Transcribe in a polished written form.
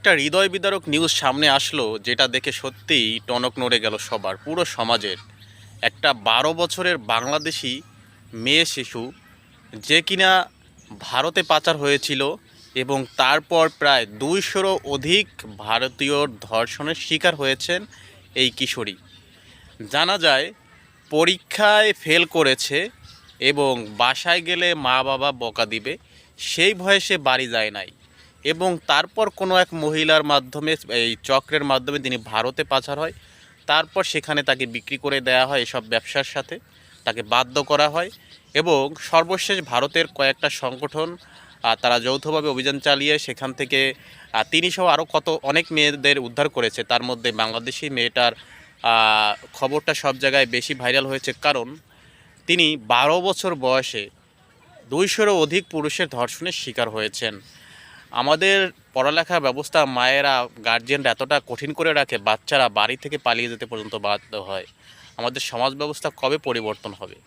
একটা হৃদয় বিদারক নিউজ সামনে আসলো, যেটা দেখে সত্যিই টনক নড়ে গেল সবার, পুরো সমাজের। একটা 12 বছরের বাংলাদেশি মেয়ে শিশু, যে কিনা ভারতে পাচার হয়েছিল এবং তারপর প্রায় 200-রও অধিক ভারতীয় ধর্ষণের শিকার হয়েছেন এই কিশোরী। জানা যায় পরীক্ষায় ফেল করেছে এবং বাসায় গেলে মা বাবা বকা দিবে, সেই ভয়ে সে বাড়ি যায় নাই এবং তারপর কোনো এক মহিলার মাধ্যমে, এই চক্রের মাধ্যমে তিনি ভারতে পাচার হয়। তারপর সেখানে তাকে বিক্রি করে দেওয়া হয় এসব ব্যবসার সাথে, তাকে বাধ্য করা হয় এবং সর্বশেষ ভারতের কয়েকটা সংগঠন তারা যৌথভাবে অভিযান চালিয়ে সেখান থেকে তিনি সহ আরও অনেক মেয়েদের উদ্ধার করেছে। তার মধ্যে বাংলাদেশি মেয়েটার খবরটা সব জায়গায় বেশি ভাইরাল হয়েছে, কারণ তিনি 12 বছর বয়সে 200-রও অধিক পুরুষের ধর্ষণের শিকার হয়েছেন। আমাদের পড়ালেখা ব্যবস্থা, মায়েরা, গার্জিয়ানরা এতটা কঠিন করে রাখে, বাচ্চারা বাড়ি থেকে পালিয়ে যেতে পর্যন্ত বাধ্য হয়। আমাদের সমাজ ব্যবস্থা কবে পরিবর্তন হবে?